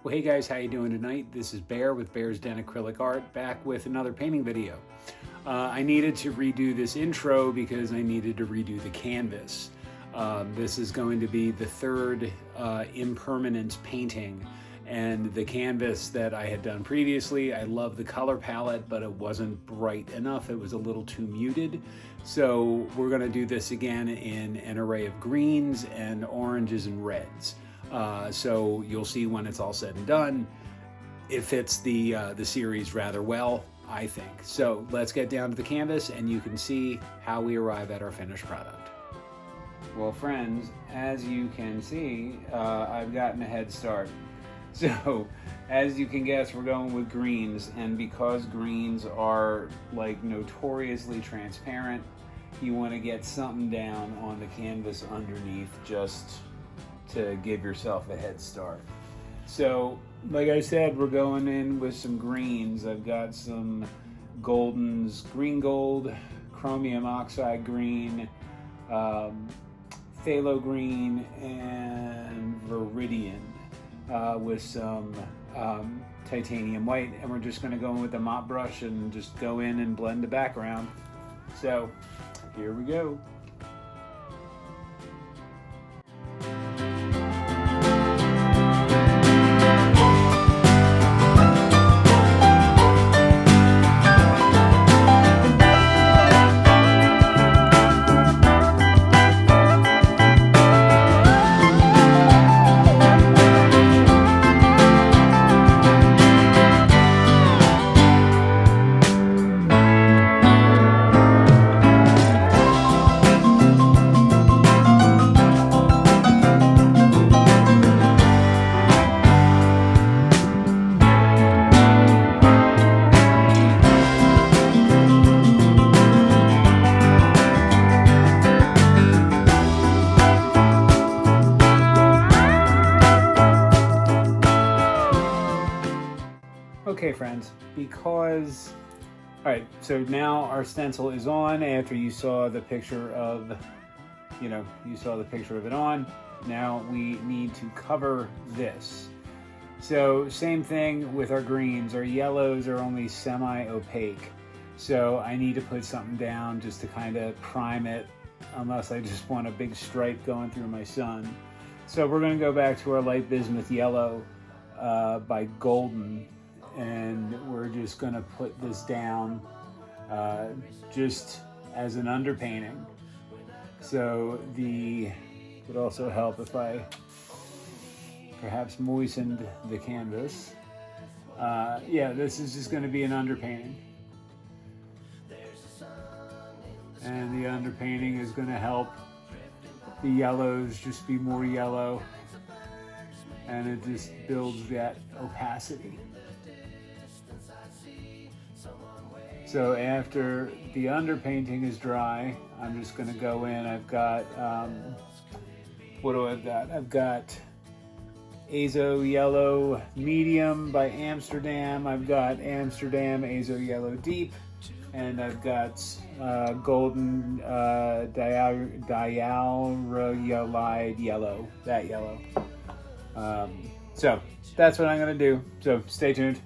Well, hey guys, how you doing tonight? This is Bear with Bear's Den Acrylic Art, back with another painting video. I needed to redo this intro because I needed to redo the canvas. This is going to be the third Impermanence painting, and the canvas that I had done previously, I love the color palette, but it wasn't bright enough. It was a little too muted. So we're going to do this again in an array of greens and oranges and reds. So you'll see when it's all said and done, it fits the series rather well, I think. So let's get down to the canvas and you can see how we arrive at our finished product. Well, friends, as you can see, I've gotten a head start. So as you can guess, we're going with greens, and because greens are like notoriously transparent, you want to get something down on the canvas underneath just to give yourself a head start. So like I said, we're going in with some greens. I've got some goldens, green gold, chromium oxide green, phthalo green, and viridian with some titanium white, and we're just going to go in with the mop brush and just go in and blend the background. So here we go. Okay, friends, because, all right, so now our stencil is on after you saw the picture of, you saw the picture of it on. Now we need to cover this. So same thing with our greens. Our yellows are only semi-opaque. So I need to put something down just to kind of prime it, unless I just want a big stripe going through my sun. So we're going to go back to our light bismuth yellow by Golden. And we're just going to put this down just as an underpainting. So it would also help if I perhaps moistened the canvas. Yeah, this is just going to be an underpainting. And the underpainting is going to help the yellows just be more yellow. And it just builds that opacity. So after the underpainting is dry, I'm just going to go in. I've got, what do I've got? I've got Azo Yellow Medium by Amsterdam. I've got Amsterdam Azo Yellow Deep. And I've got Golden Dialrayolide Yellow, that yellow. So that's what I'm going to do. So stay tuned.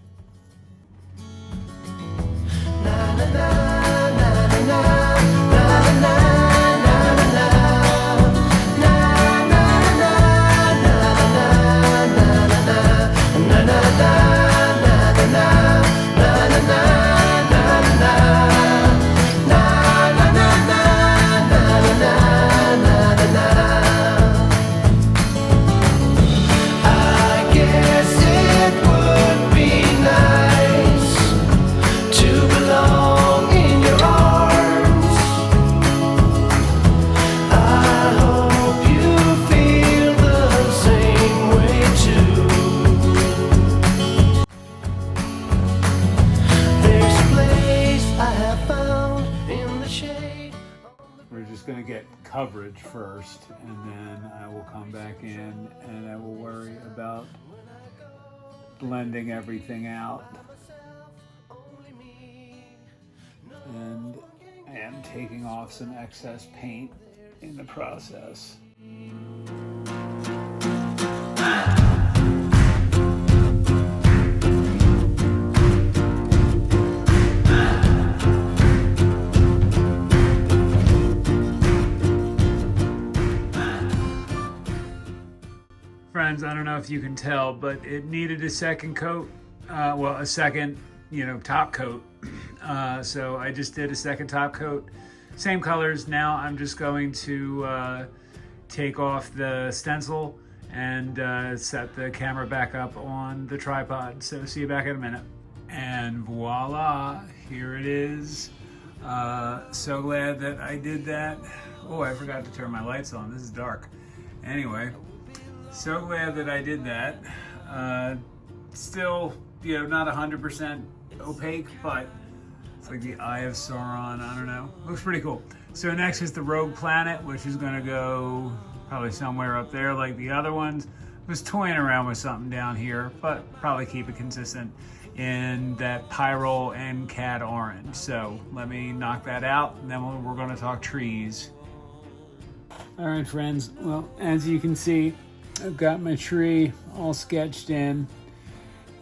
Going to get coverage first, and then I will come back in and I will worry about blending everything out. And I am taking off some excess paint in the process. Friends, I don't know if you can tell, but it needed a second coat. Well, a second, top coat. So I just did a second top coat. Same colors. Now I'm just going to take off the stencil and set the camera back up on the tripod. So see you back in a minute. And voila, here it is. So glad that I did that. Oh, I forgot to turn my lights on. This is dark. Anyway, so glad that I did that. Still, not 100% opaque, but it's like the Eye of Sauron. I don't know. Looks pretty cool. So next is the Rogue Planet, which is going to go probably somewhere up there like the other ones. Was toying around with something down here, but probably keep it consistent in that Pyrrole and Cad orange. So let me knock that out, and then we're going to talk trees. All right, friends. Well, as you can see, I've got my tree all sketched in,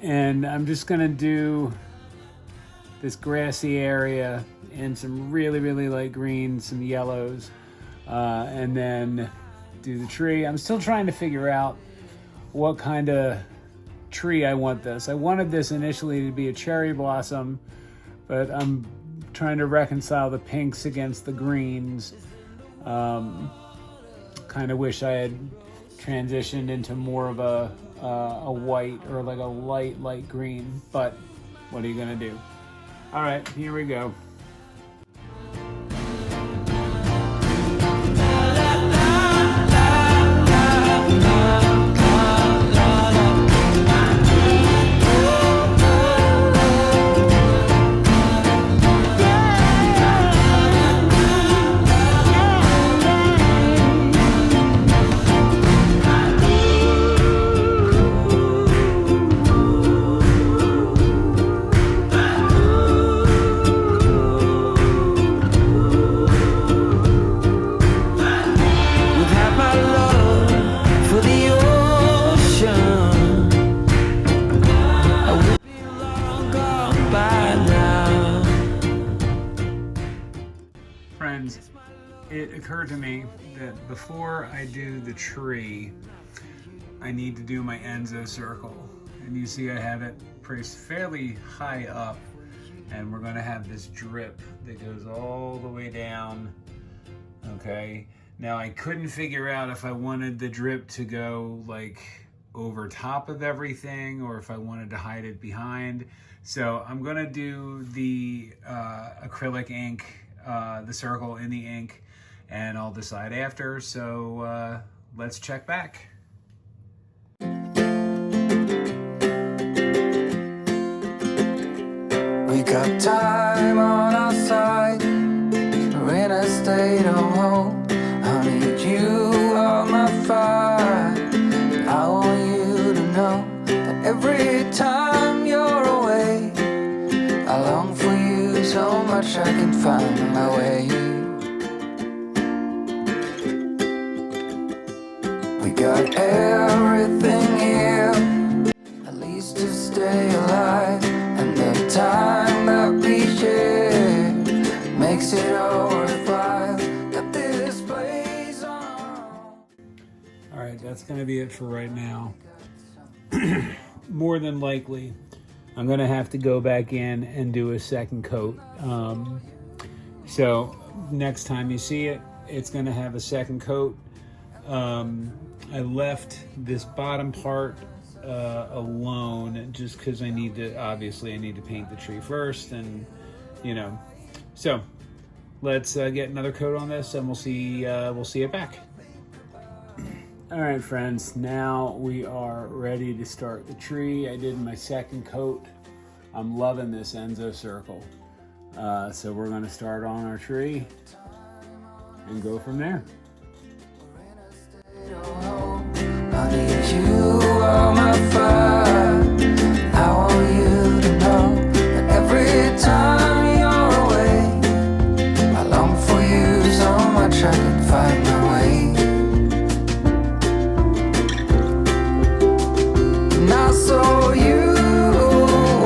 and I'm just going to do this grassy area in some really, really light greens, some yellows, and then do the tree. I'm still trying to figure out what kind of tree I want this. I wanted this initially to be a cherry blossom, but I'm trying to reconcile the pinks against the greens. Kind of wish I had transitioned into more of a white or like a light green, but what are you gonna do? All right, here we go. Friends, it occurred to me that before I do the tree, I need to do my Enzo circle. And you see I have it placed fairly high up, and we're going to have this drip that goes all the way down. Okay, now I couldn't figure out if I wanted the drip to go like over top of everything or if I wanted to hide it behind. So I'm going to do the acrylic ink, the circle in the ink, and I'll decide after. So let's check back. We got time on our side. We're in a state of hope. I need you on my fire. I want you to know that every time you're away, I long for you so much I can find my way. We got everything here, at least to stay alive. And the time that we share makes it all worthwhile. Got this place on. All right, that's going to be it for right now. More than likely, I'm going to have to go back in and do a second coat. So next time you see it, it's going to have a second coat. I left this bottom part alone just because I need to paint the tree first, and so let's get another coat on this, and we'll see it back. All right, friends, now we are ready to start the tree. I did my second coat. I'm loving this Enzo circle. So we're going to start on our tree and go from there. I need you on my fire. I want you to know that every time you're away, I long for you so much I can find my way. And I saw you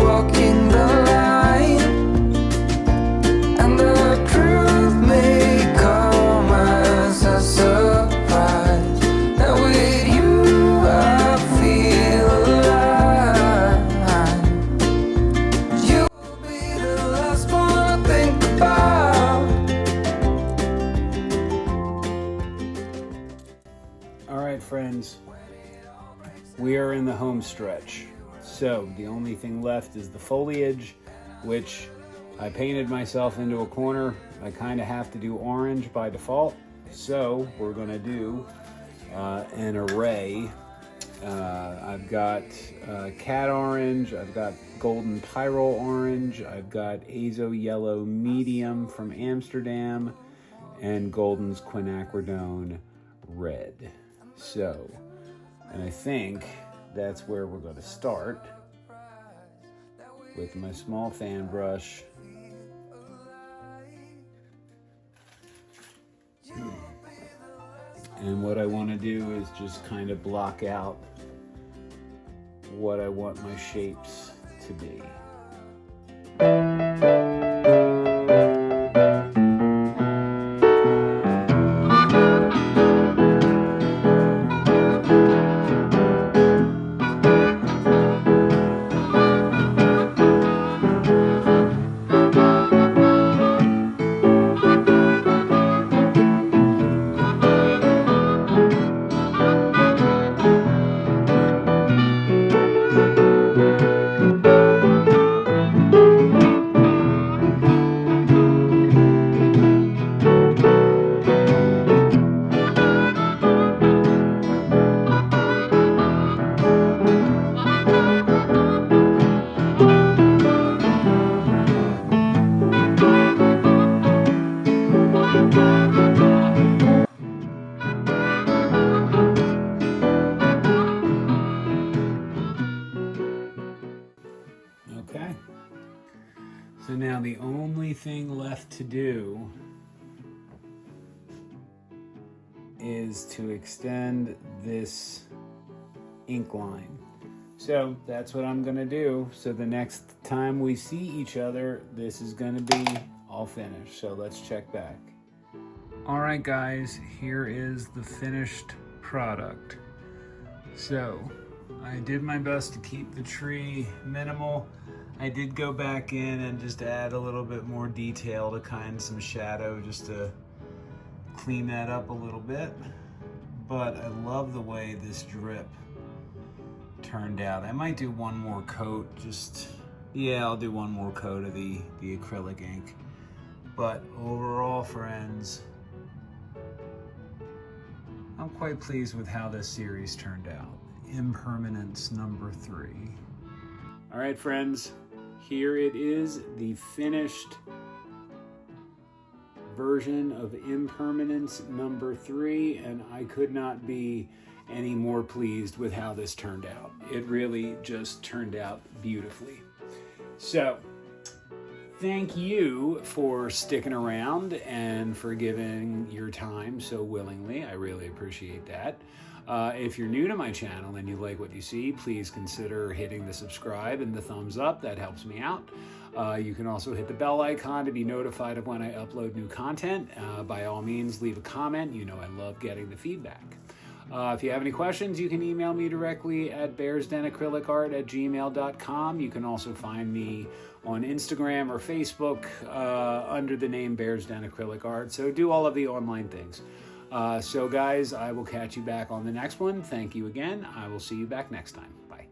walking the line, and the truth may come as a surprise. That with you All right, friends, we are in the home stretch. So the only thing left is the foliage, which I painted myself into a corner. I kind of have to do orange by default. So we're gonna do an array. I've got cat orange, I've got golden Pyrrole orange, I've got azo yellow medium from Amsterdam, and golden's Quinacridone red. So, and I think that's where we're going to start with my small fan brush. And what I want to do is just kind of block out what I want my shapes to be. Okay, so now the only thing left to do is to extend this ink line. So that's what I'm gonna do. So the next time we see each other, this is gonna be all finished. So let's check back. All right, guys, here is the finished product. So I did my best to keep the tree minimal. I did go back in and just add a little bit more detail to kind of some shadow just to clean that up a little bit. But I love the way this drip turned out. I might do one more coat, I'll do one more coat of the acrylic ink. But overall, friends, I'm quite pleased with how this series turned out. Impermanence number 3. All right, friends, here it is, the finished version of Impermanence number 3, and I could not be any more pleased with how this turned out. It really just turned out beautifully. So, thank you for sticking around and for giving your time so willingly. I really appreciate that. If you're new to my channel and you like what you see, please consider hitting the subscribe and the thumbs up. That helps me out. You can also hit the bell icon to be notified of when I upload new content. By all means, leave a comment. You know I love getting the feedback. If you have any questions, you can email me directly at bearsdenacrylicart@gmail.com. You can also find me on Instagram or Facebook under the name Bears Den Acrylic Art. So do all of the online things. So guys, I will catch you back on the next one. Thank you again. I will see you back next time. Bye.